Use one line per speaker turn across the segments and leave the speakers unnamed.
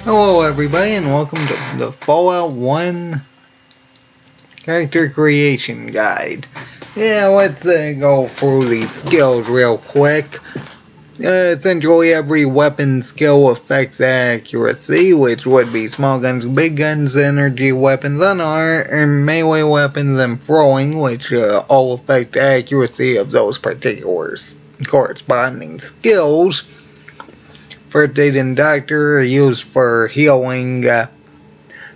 Hello everybody and welcome to the Fallout 1 Character Creation Guide. Yeah, let's go through these skills real quick. Essentially every weapon skill affects accuracy, which would be small guns, big guns, energy weapons, unarmed, melee weapons, and throwing, which all affect accuracy of those particular corresponding skills. First aid and doctor are used for healing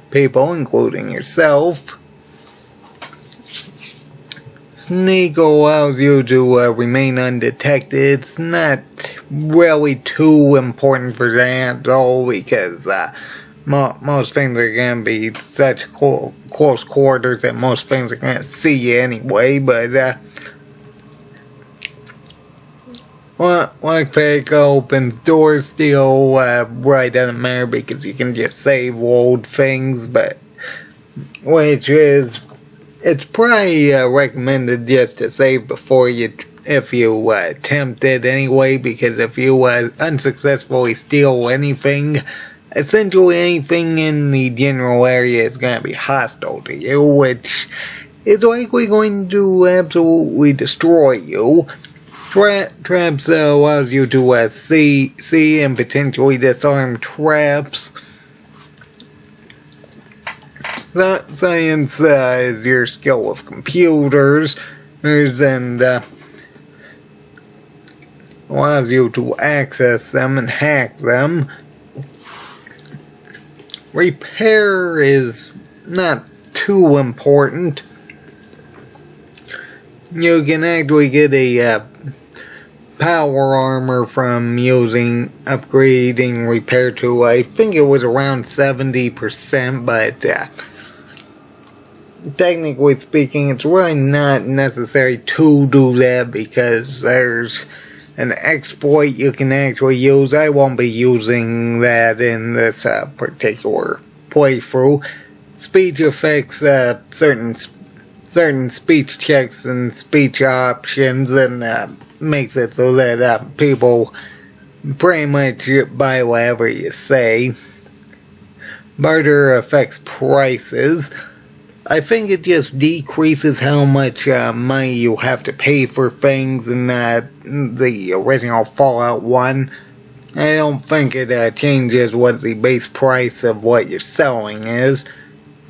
people, including yourself. Sneak allows you to remain undetected. It's not really too important for that, though, because most things are going to be such close quarters that most things are going to see you anyway, but lockpick opens doors still, really doesn't matter because you can just save old things, but it's probably recommended just to save before if you attempt it anyway, because if you unsuccessfully steal anything, essentially anything in the general area is going to be hostile to you, which is likely going to absolutely destroy you. Traps allows you to see and potentially disarm traps. Science is your skill with computers and allows you to access them and hack them. Repair is not too important. You can actually get a power armor from upgrading repair to, I think it was around 70%, but technically speaking, it's really not necessary to do that because there's an exploit you can actually use. I won't be using that in this particular playthrough. Speech affects certain speech checks and speech options, and makes it so that people pretty much buy whatever you say. Barter affects prices. I think it just decreases how much money you have to pay for things in the original Fallout 1. I don't think it changes what the base price of what you're selling is.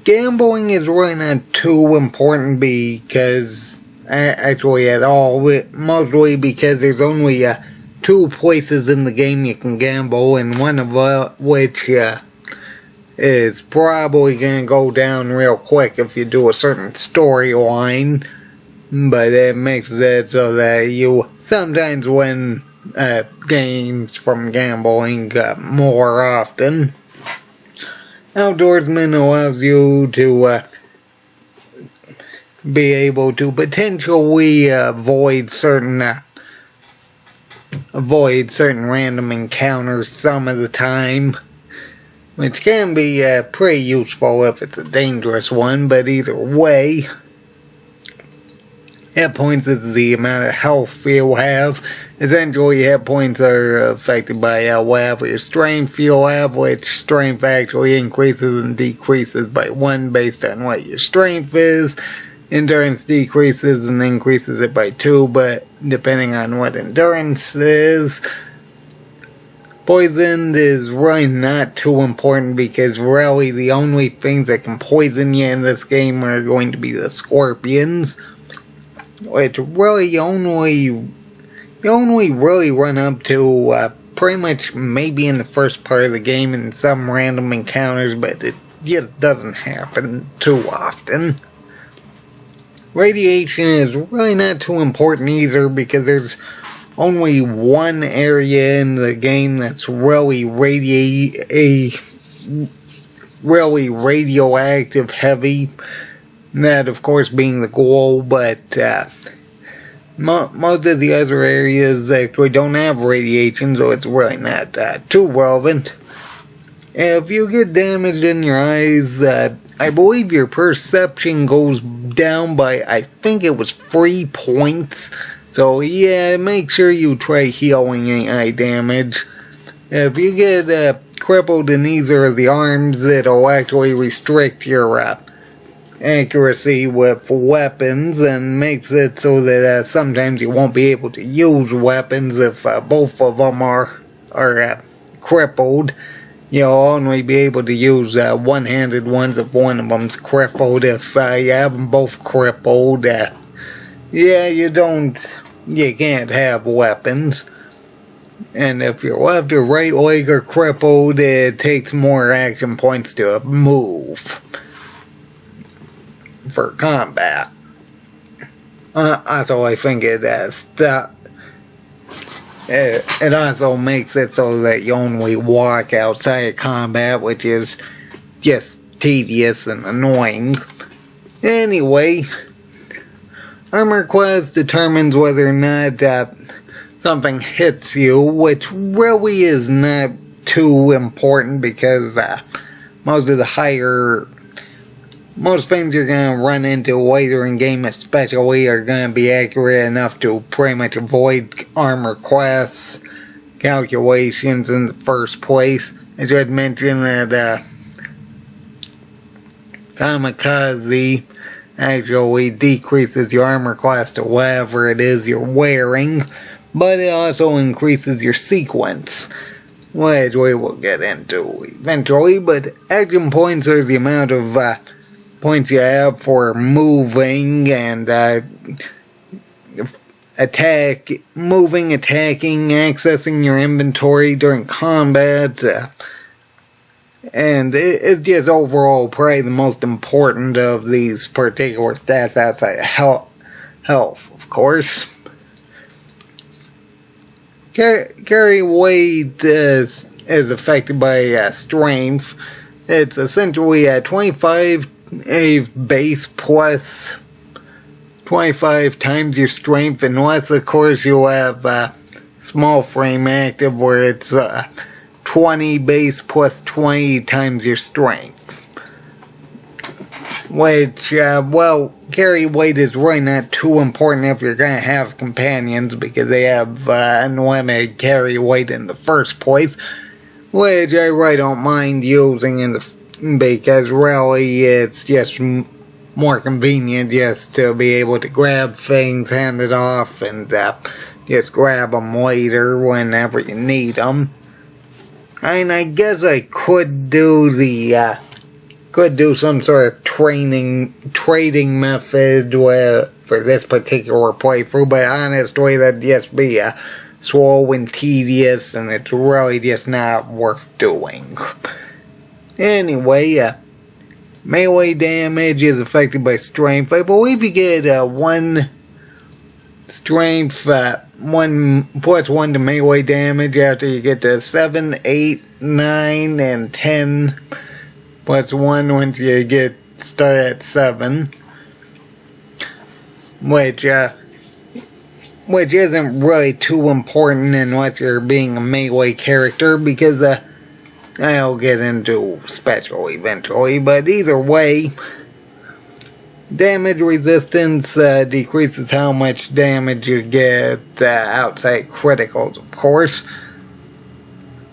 Gambling is really not too important because, actually at all, mostly because there's only 2 places in the game you can gamble, and one of which is probably going to go down real quick if you do a certain storyline, but it makes it so that you sometimes win games from gambling more often. Outdoorsman allows you to be able to potentially avoid certain random encounters some of the time, which can be pretty useful if it's a dangerous one, but either way, hit points is the amount of health you have. Essentially, hit points are affected by whatever your strength you have, which strength actually increases and decreases by 1 based on what your strength is. Endurance decreases and increases it by 2, but depending on what endurance is. Poisoned is really not too important because really the only things that can poison you in this game are going to be the scorpions, which really you only really run up to pretty much maybe in the first part of the game in some random encounters, but it just doesn't happen too often. Radiation is really not too important either because there's only one area in the game that's really radioactive heavy, that of course being the goal, but most of the other areas actually don't have radiation, so it's really not too relevant. If you get damage in your eyes, I believe your perception goes down by, I think it was 3 points. So yeah, make sure you try healing any eye damage. If you get crippled in either of the arms, it'll actually restrict your accuracy with weapons and makes it so that sometimes you won't be able to use weapons if both of them are crippled. You'll only be able to use one-handed ones if one of them's crippled. If you have them both crippled, you can't have weapons. And if your left or right leg are crippled, it takes more action points to move for combat. Also, I think it also makes it so that you only walk outside of combat, which is just tedious and annoying. Anyway, armor class determines whether or not something hits you, which really is not too important because most things you're going to run into later in game especially are going to be accurate enough to pretty much avoid armor class calculations in the first place. I should mention that Kamikaze actually decreases your armor class to whatever it is you're wearing, but it also increases your sequence, which we will get into eventually. But action points are the amount of points you have for moving and attacking, accessing your inventory during combat, and it's just overall probably the most important of these particular stats outside of health, of course. Carry weight is affected by strength. It's essentially 25 base plus 25 times your strength, unless of course you have small frame active where it's 20 base plus 20 times your strength. Which, carry weight is really not too important if you're going to have companions because they have unlimited carry weight in the first place, which I really don't mind using because really it's just more convenient just to be able to grab things, hand it off, and just grab them later whenever you need them. I mean, I guess I could do some sort of trading method for this particular playthrough, but honestly that'd just be slow and tedious, and it's really just not worth doing. Anyway, melee damage is affected by strength. I believe you get one strength, +1 to melee damage after you get to 7, 8, 9, and 10. +1 once you start at 7. Which isn't really too important unless you're being a melee character, because I'll get into special eventually, but either way, damage resistance decreases how much damage you get outside criticals, of course.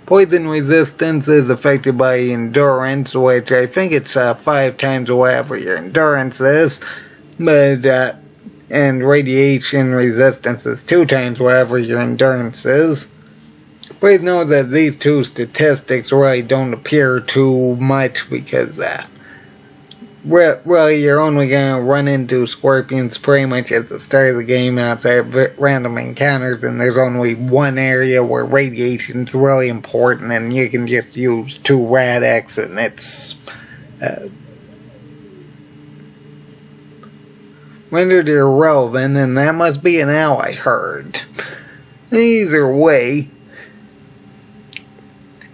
Poison resistance is affected by endurance, which I think it's 5 times whatever your endurance is, but and radiation resistance is 2 times whatever your endurance is. Please know that these two statistics really don't appear too much because really you're only going to run into scorpions pretty much at the start of the game outside of random encounters, and there's only one area where radiation's really important, and you can just use 2 Rad-X and it's rendered irrelevant, and that must be an owl, I heard. Either way,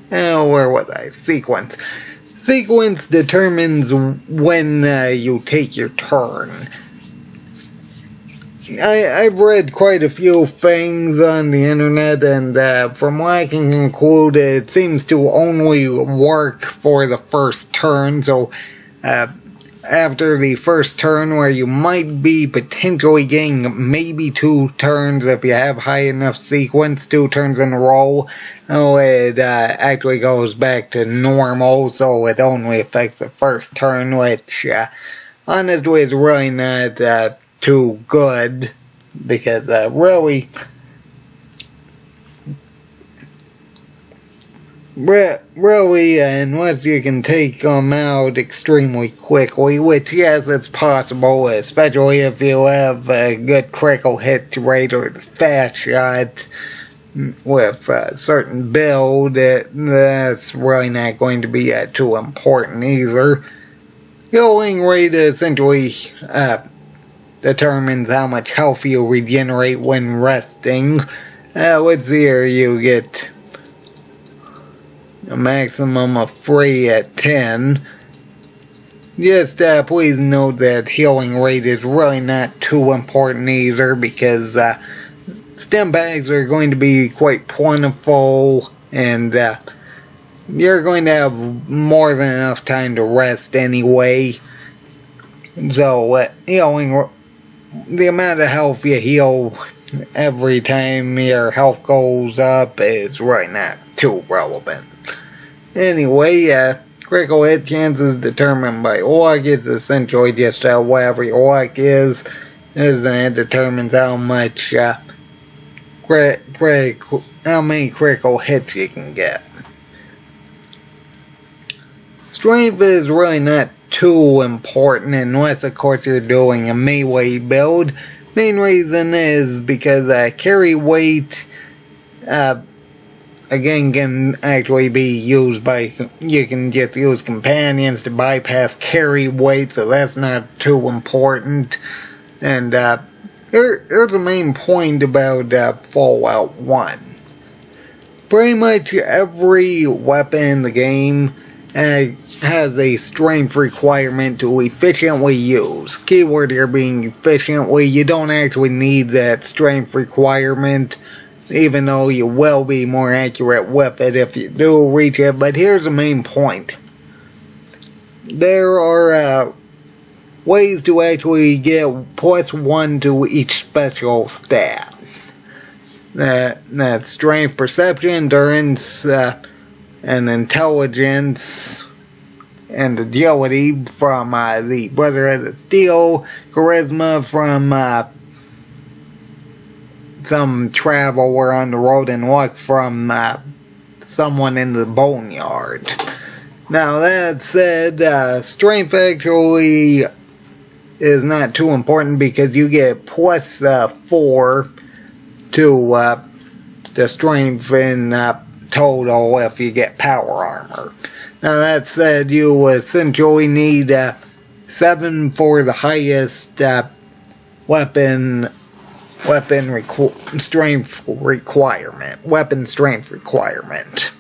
where was I? Sequence. Sequence determines when you take your turn. I've read quite a few things on the internet, and from what I can conclude, it seems to only work for the first turn, so after the first turn, where you might be potentially getting maybe 2 turns if you have high enough sequence, 2 turns in a row. It actually goes back to normal, so it only affects the first turn, which honestly is really not too good, because really, unless you can take them out extremely quickly, which, yes, it's possible, especially if you have a good critical hit rate or fast shot with a certain build. That's really not going to be too important either. Healing rate essentially determines how much health you regenerate when resting. Let's see here, you get a maximum of 3 at 10. Just please note that healing rate is really not too important either, because stim packs are going to be quite plentiful, and you're going to have more than enough time to rest anyway. So healing, the amount of health you heal every time your health goes up is really not too relevant. Anyway, critical hit chances determined by luck. It's essentially just whatever your luck is, and it determines how much how many critical hits you can get. Strength is really not too important unless, of course, you're doing a melee build. Main reason is because carry weight again can actually be used by, you can just use companions to bypass carry weight, so that's not too important. And here's the main point about Fallout 1. Pretty much every weapon in the game has a strength requirement to efficiently use. Keyword here being efficiently. You don't actually need that strength requirement, even though you will be more accurate with it if you do reach it. But here's the main point. There are ways to actually get +1 to each special stat. That's strength, perception, endurance, and intelligence, and agility from the Brotherhood of Steel, charisma from some traveler on the road, and luck from someone in the boneyard. Now that said, strength actually is not too important, because you get +4 to the strength in total if you get power armor. Now that said, you essentially need 7 for the highest weapon strength requirement.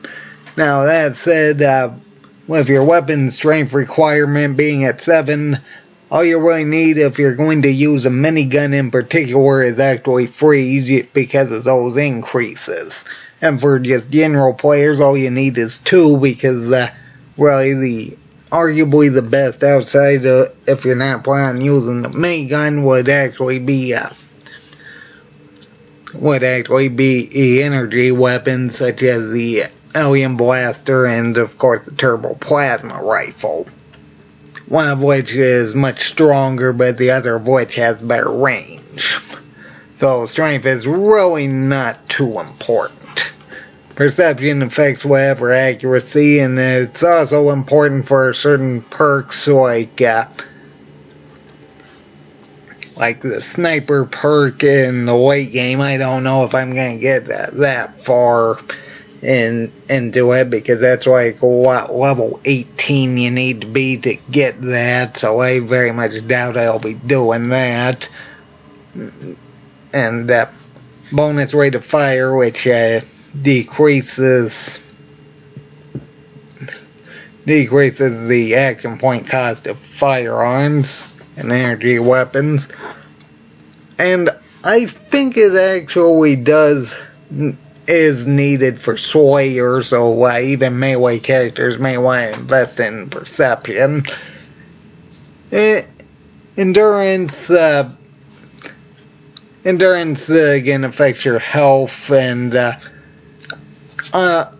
Now that said, with your weapon strength requirement being at 7, all you really need, if you're going to use a minigun in particular, is actually 3 because of those increases. And for just general players, all you need is 2, because really arguably the best outside if you're not planning on using the minigun would actually be energy weapons such as the Alien Blaster and of course the Turbo Plasma Rifle. One of which is much stronger, but the other of which has better range. So strength is really not too important. Perception affects whatever accuracy, and it's also important for certain perks like the sniper perk in the late game. I don't know if I'm going to get that far into it, because that's like what level 18 you need to be to get that, so I very much doubt I'll be doing that. And bonus rate of fire, which decreases the action point cost of firearms and energy weapons. And I think it actually is needed for Slayer, so even melee characters may want to invest in perception. Endurance, again affects your health, and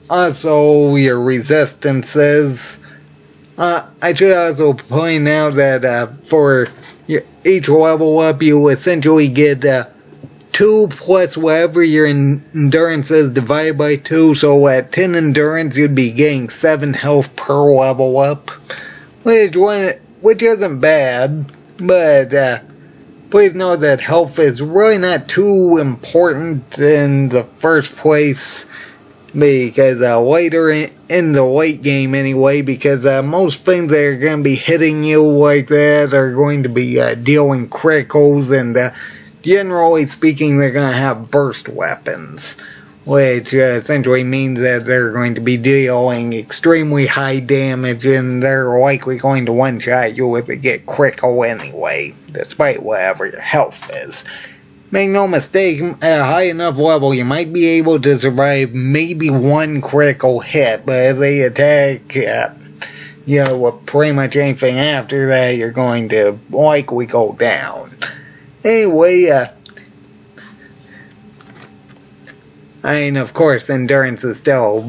also your resistances. I should also point out that for each level up, you essentially get 2 plus whatever your endurance is divided by 2. So at 10 endurance, you'd be getting 7 health per level up, which isn't bad. But please know that health is really not too important in the first place, because later in the late game anyway, because most things that are going to be hitting you like that are going to be dealing criticals, and generally speaking they're going to have burst weapons, which essentially means that they're going to be dealing extremely high damage, and they're likely going to one-shot you if they get critical anyway, despite whatever your health is. Make no mistake, at a high enough level, you might be able to survive maybe 1 critical hit, but if they attack, with pretty much anything after that, you're going to likely go down. Anyway, of course, endurance is still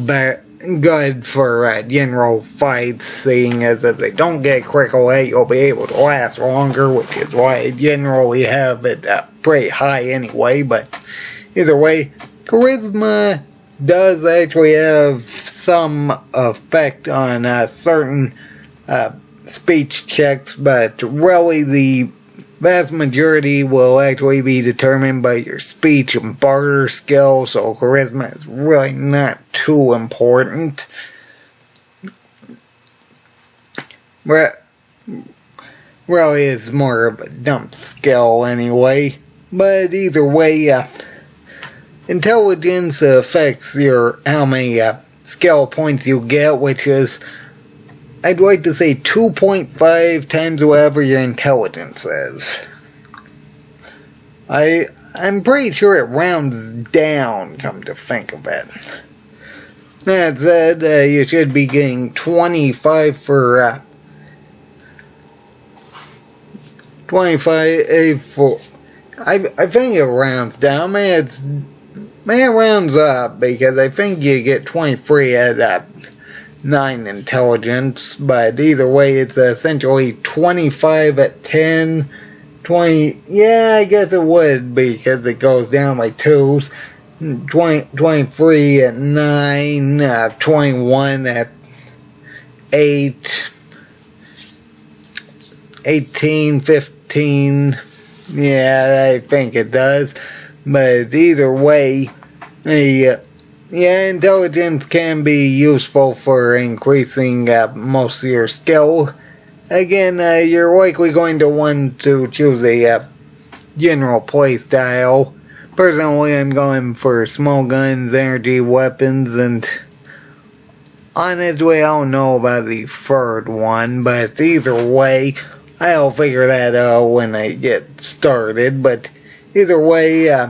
good for general fights, seeing as if they don't get critical hit, you'll be able to last longer, which is why I generally have it pretty high anyway. But either way, charisma does actually have some effect on certain speech checks, but really the vast majority will actually be determined by your speech and barter skill, so charisma is really not too important. Really, it's more of a dump skill anyway. But either way, intelligence affects how many skill points you get, which is, I'd like to say 2.5 times whatever your intelligence is. I'm pretty sure it rounds down, come to think of it. That said, you should be getting 25 for 25 for. I think it rounds down. It rounds up, because I think you get 23 at 9 intelligence, but either way, it's essentially 25 at 10, 20, yeah, I guess it would, because it goes down by 2s, 23 at 9, 21 at 8, 18, 15, yeah, I think it does, but either way, intelligence can be useful for increasing most of your skill. Again, you're likely going to want to choose a general play style. Personally, I'm going for small guns, energy weapons, and honestly, I don't know about the third one, but either way, I'll figure that out when I get started. But either way,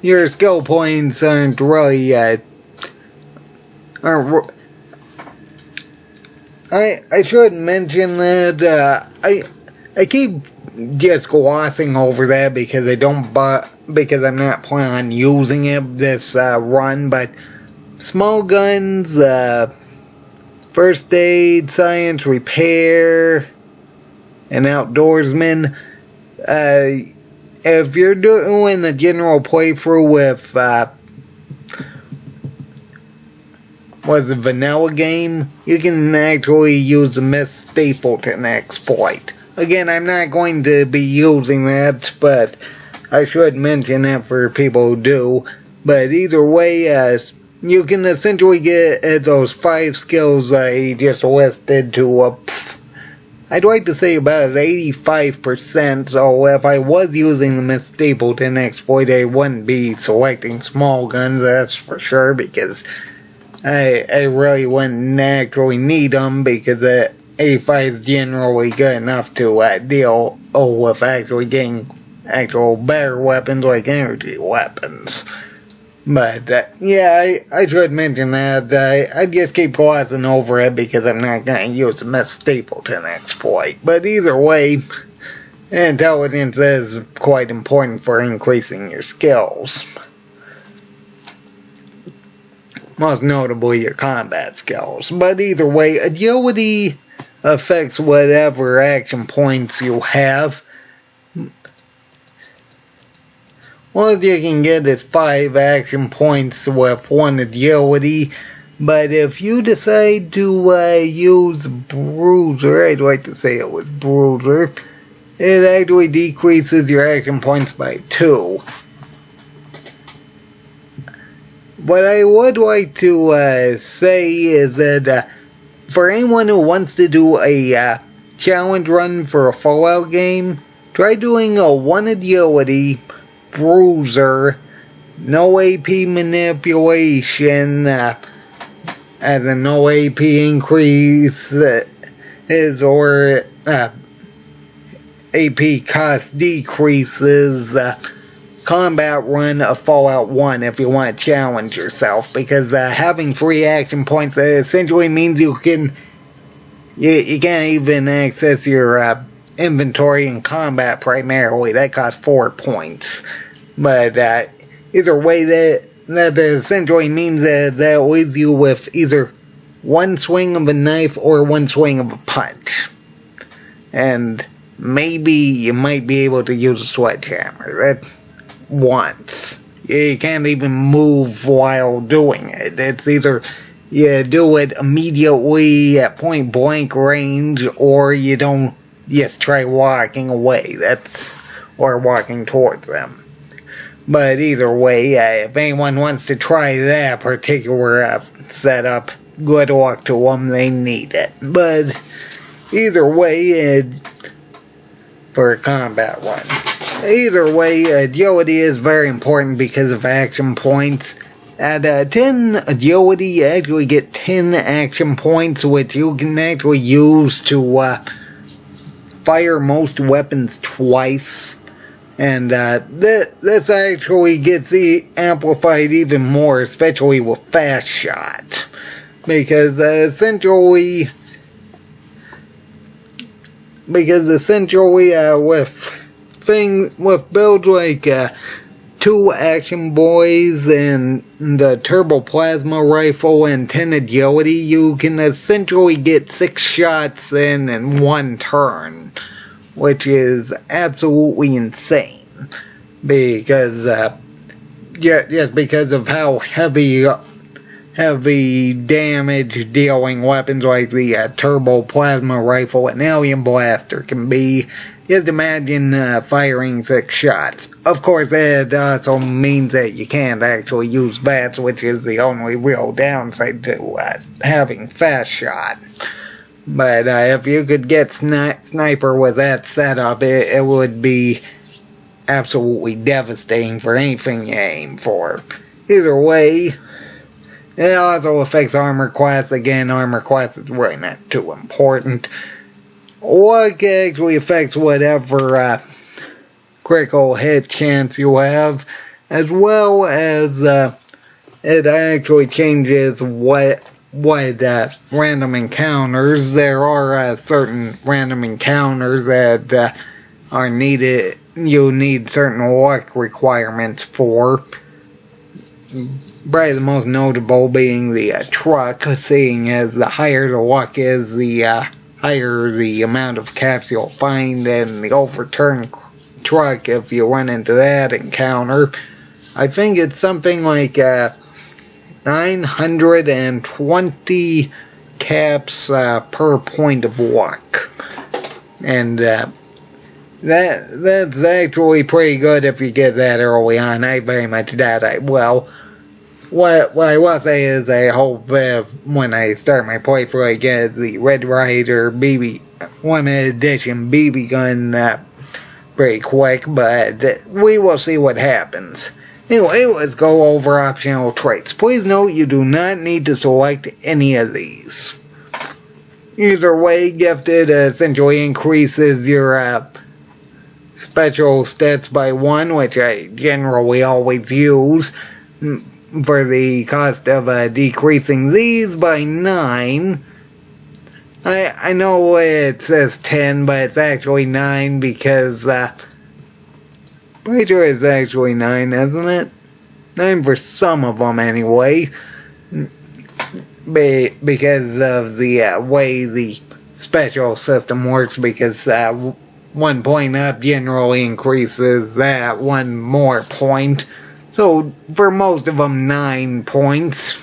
your skill points aren't really, I should mention that, I keep just glossing over that because because I'm not planning on using it this run, but small guns, first aid, science, repair, and outdoorsman, if you're doing the general playthrough with the vanilla game, you can actually use the Miss Stapleton exploit. Again, I'm not going to be using that, but I should mention that for people who do. But either way, you can essentially get those 5 skills I just listed to I'd like to say about 85%, so if I was using the Miss Stapleton exploit, I wouldn't be selecting small guns, that's for sure, because I really wouldn't actually need them, because 85 is generally good enough to deal with actually getting actual better weapons like energy weapons. But, yeah, I should mention that. I just keep glossing over it because I'm not going to use the Miss Stapleton exploit. But either way, intelligence is quite important for increasing your skills. Most notably your combat skills. But either way, agility affects whatever action points you have. What you can get is 5 action points with 1 agility. But if you decide to use Bruiser, I'd like to say it was Bruiser, it actually decreases your action points by 2. What I would like to say is that for anyone who wants to do a challenge run for a Fallout game, try doing a 1 agility, Bruiser, no AP manipulation, as a no AP increase or AP cost decreases, combat run of Fallout 1 if you want to challenge yourself, because having 3 action points essentially means you can't even access your inventory in combat primarily. That costs 4 points. But either way, that essentially means that leaves you with either 1 swing of a knife or 1 swing of a punch. And maybe you might be able to use a sledgehammer. That's once. You can't even move while doing it. It's either you do it immediately at point blank range, or you don't just try walking away. Or walking towards them. But either way, if anyone wants to try that particular setup, good luck to them. They need it. But either way, for a combat one. Either way, agility is very important because of action points. At 10 agility, you actually get 10 action points, which you can actually use to fire most weapons twice. And this actually gets amplified even more, especially with Fast Shot. Because essentially with builds like 2 Action Boys and the Turbo Plasma Rifle and 10 agility, you can essentially get 6 shots in 1 turn, which is absolutely insane, because just because of how heavy damage dealing weapons like the Turbo Plasma Rifle and Alien Blaster can be. Just imagine firing 6 shots. Of course, that also means that you can't actually use VATS, which is the only real downside to having Fast Shot. But if you could get Sniper with that setup, it would be absolutely devastating for anything you aim for. Either way, it also affects armor class. Again, armor class is really not too important. What actually affects whatever critical hit chance you have, as well as it actually changes what random encounters. There are certain random encounters that are needed. You need certain luck requirements for. Probably the most notable being the truck, seeing as the higher the luck is, the higher the amount of caps you'll find in the overturned truck if you run into that encounter. I think it's something like 920 caps per point of luck. And that's actually pretty good if you get that early on. I very much doubt I will. What I will say is I hope when I start my playthrough I get the Red Ryder BB limited edition BB gun pretty quick, but we will see what happens. Anyway, let's go over optional traits. Please note you do not need to select any of these. Either way, Gifted essentially increases your special stats by 1, which I generally always use. for the cost of decreasing these by 9. I know it says 10, but it's actually 9 because pretty sure it's actually 9, isn't it? 9 for some of them anyway, because of the way the special system works, because 1 point up generally increases that 1 more point. So for most of them 9 points.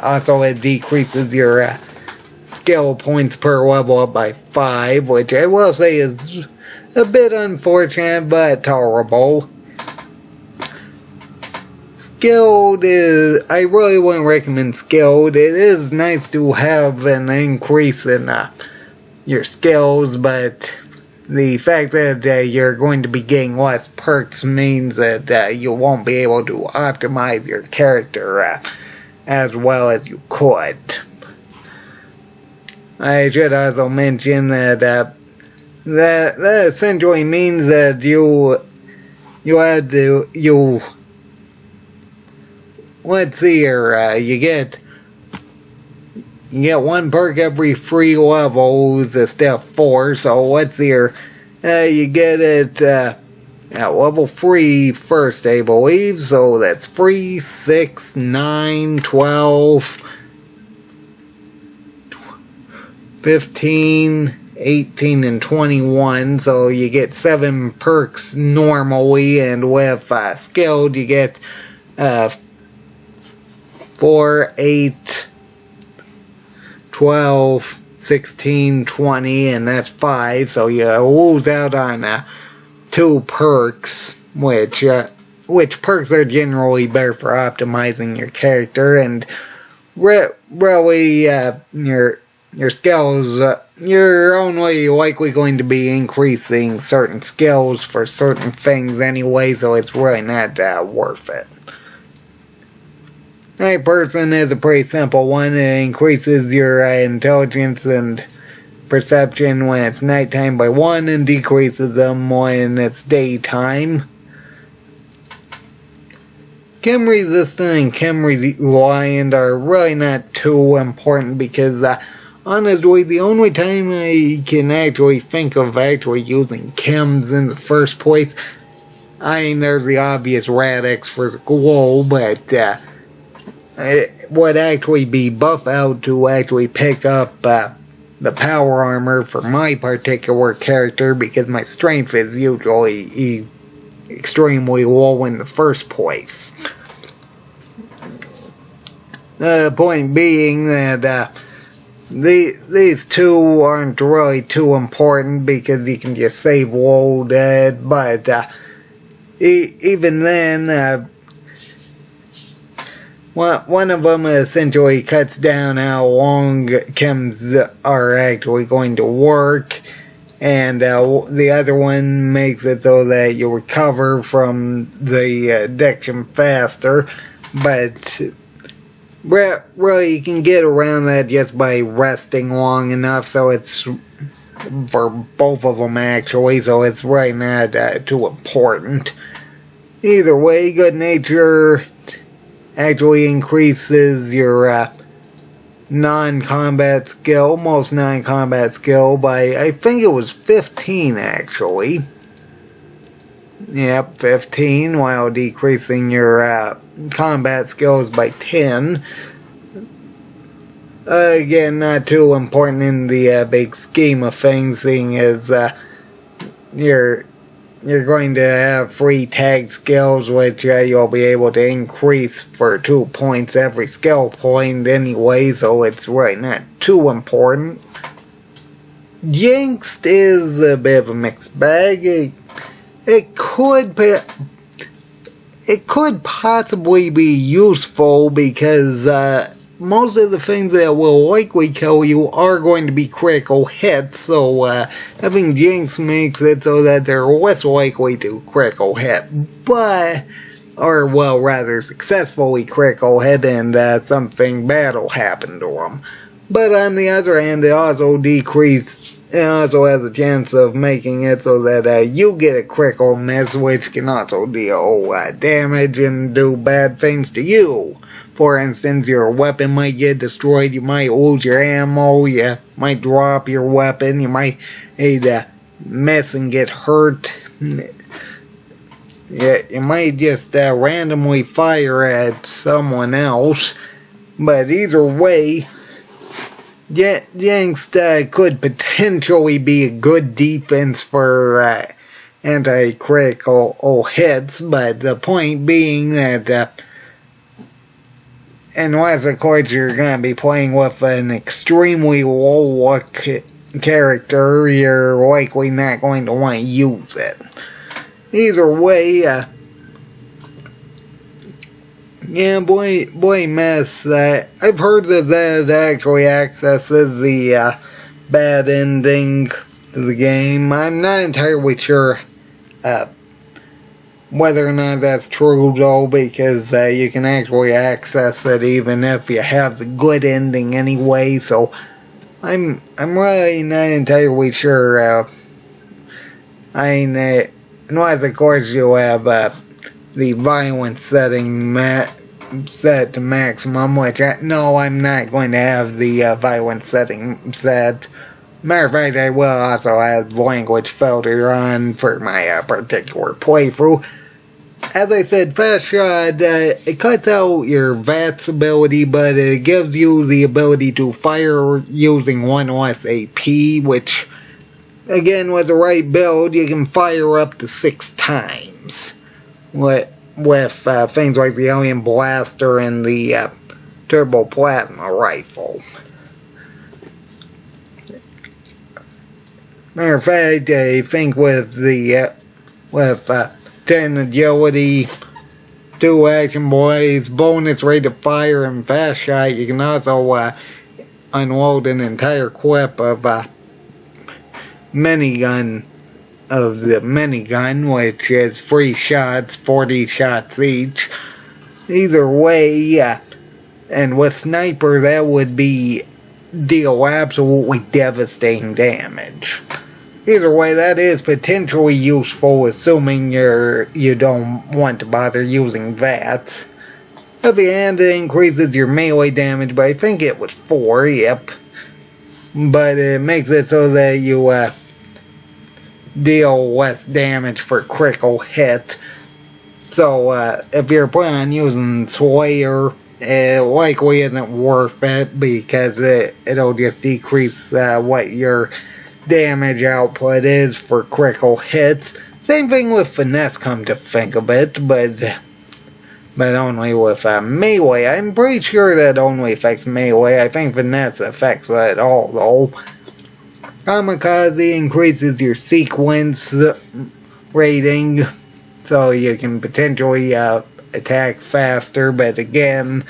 Also it decreases your skill points per level up by 5, which I will say is a bit unfortunate but tolerable. Skilled is, I really wouldn't recommend skilled. It is nice to have an increase in your skills, but the fact that you're going to be getting less perks means that you won't be able to optimize your character as well as you could. I should also mention that that essentially means that you let's see here, you get 1 perk every 3 levels instead of 4, so let's see here, you get it at level 3 first, I believe, so that's 3, 6, 9, 12, 15, 18, and 21, so you get 7 perks normally, and with skilled you get 4, 8, 12, 16, 20, and that's 5, so you lose out on 2 perks, which perks are generally better for optimizing your character, and really your skills, you're only likely going to be increasing certain skills for certain things anyway, so it's really not worth it. Night Person is a pretty simple one. It increases your intelligence and perception when it's nighttime by 1 and decreases them when it's daytime. Chem Resistant and Chem Reliant are really not too important because honestly, the only time I can actually think of actually using chems in the first place, I mean, there's the obvious Radix for the glow, but it would actually be buff out to actually pick up the power armor for my particular character because my strength is usually extremely low in the first place. The point being that these two aren't really too important because you can just save load, but even then, one of them essentially cuts down how long chems are actually going to work, and the other one makes it so that you recover from the addiction faster, but really you can get around that just by resting long enough, so it's for both of them actually, so it's really not too important. Either way, Good Nature actually increases your non-combat skill, most non-combat skill by, I think it was 15 actually. Yep, 15, while decreasing your combat skills by 10. Again, not too important in the big scheme of things, seeing as you're going to have free tag skills, which you'll be able to increase for 2 points every skill point anyway, so it's really not too important. Jinxed is a bit of a mixed bag. It could possibly be useful because most of the things that will likely kill you are going to be critical hits, so having Jinx makes it so that they're less likely to critical hit, or rather successfully critical hit, and something bad will happen to them. But on the other hand, it also has a chance of making it so that you get a critical miss, which can also deal damage and do bad things to you. For instance, your weapon might get destroyed, you might lose your ammo, you might drop your weapon, you might miss and get hurt. Yeah, you might just randomly fire at someone else. But either way, Yangsta could potentially be a good defense for anti-critical hits, but the point being that unless of course you're going to be playing with an extremely low luck character, you're likely not going to want to use it. Either way, boy, mess. I've heard that actually accesses the bad ending to the game. I'm not entirely sure whether or not that's true though, because you can actually access it even if you have the good ending anyway. So I'm really not entirely sure. Unless of course you have the violence setting set to maximum, which I'm not going to have the violence setting set. Matter of fact, I will also have language filter on for my particular playthrough. As I said, Fast Shot, it cuts out your VATS ability, but it gives you the ability to fire using 1 less AP, which, again, with the right build, you can fire up to 6 times. With things like the Alien Blaster and the Turbo Plasma Rifle. Matter of fact, I think with 10 agility, 2 action boys, bonus rate of fire, and fast shot, you can also unload an entire clip of minigun, which is 3 shots, 40 shots each. Either way, and with sniper, that would deal absolutely devastating damage. Either way, that is potentially useful, assuming you don't want to bother using VATS. At the end, it increases your melee damage, but I think it was 4, yep. But it makes it so that you deal less damage for critical hit. So if you're planning on using Slayer, it likely isn't worth it because it'll just decrease what your damage output is for critical hits. Same thing with Finesse, come to think of it, but only with melee. I'm pretty sure that only affects melee. I think Finesse affects it all though. Kamikaze increases your sequence rating, so you can potentially attack faster, but again,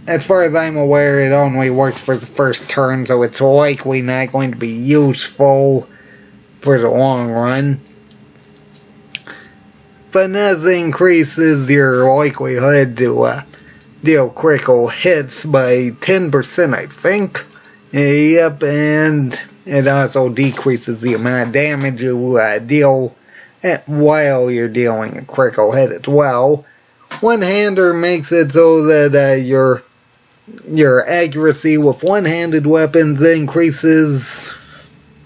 as far as I'm aware, it only works for the first turn, so it's likely not going to be useful for the long run. Finesse increases your likelihood to deal critical hits by 10%, I think. Yep, and it also decreases the amount of damage you deal while you're dealing a critical hit as well. One-hander makes it so that your accuracy with one-handed weapons increases,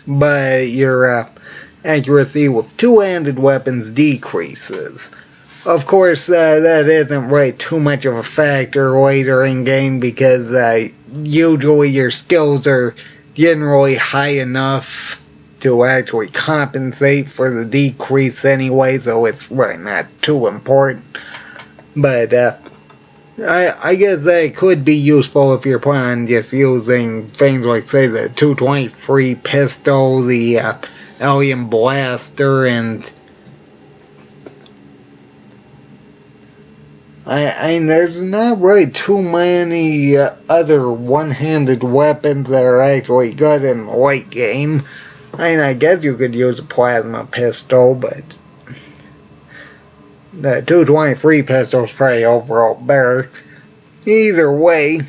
but your accuracy with two-handed weapons decreases. Of course, that isn't really too much of a factor later in game because usually your skills are generally high enough to actually compensate for the decrease anyway, so it's really not too important. But I guess that could be useful if you're planning on just using things like, say, the 223 pistol, the Alien Blaster, and I mean, there's not really too many other one-handed weapons that are actually good in the late game. I mean, I guess you could use a plasma pistol, but the 223 pistol is probably overall better. Either way,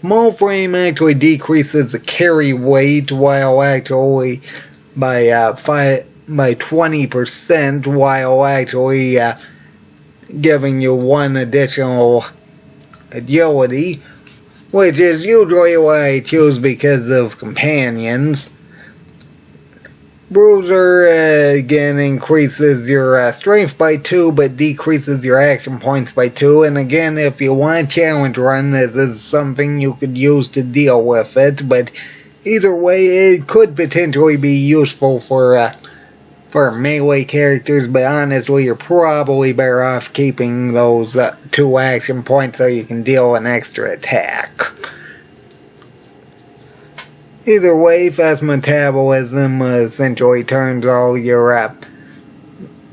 small frame actually decreases the carry weight while actually by 20%, while actually giving you one additional agility, which is usually what I choose because of companions. Bruiser again increases your strength by 2, but decreases your action points by 2. And again, if you want a challenge run, this is something you could use to deal with it. But either way, it could potentially be useful for melee characters. But honestly, you're probably better off keeping those 2 action points so you can deal an extra attack. Either way, fast metabolism essentially turns all your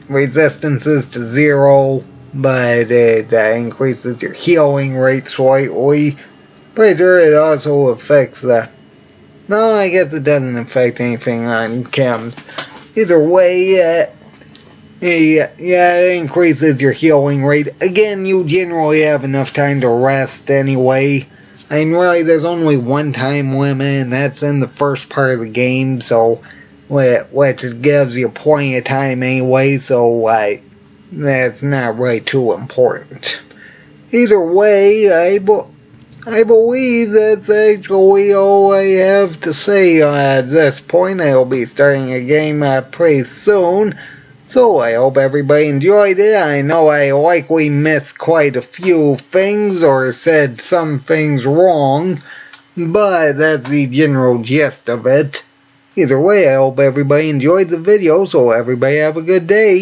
resistances to 0, but it increases your healing rate slightly. Pretty sure it also affects no, I guess it doesn't affect anything on chems. Either way, it increases your healing rate. Again, you generally have enough time to rest anyway. I mean, really, there's only one time limit, and that's in the first part of the game, so which gives you plenty of time anyway, so that's not really too important. Either way, I believe that's actually all I have to say at this point. I'll be starting a game pretty soon. So I hope everybody enjoyed it. I know I likely missed quite a few things or said some things wrong, but that's the general gist of it. Either way, I hope everybody enjoyed the video, so everybody have a good day.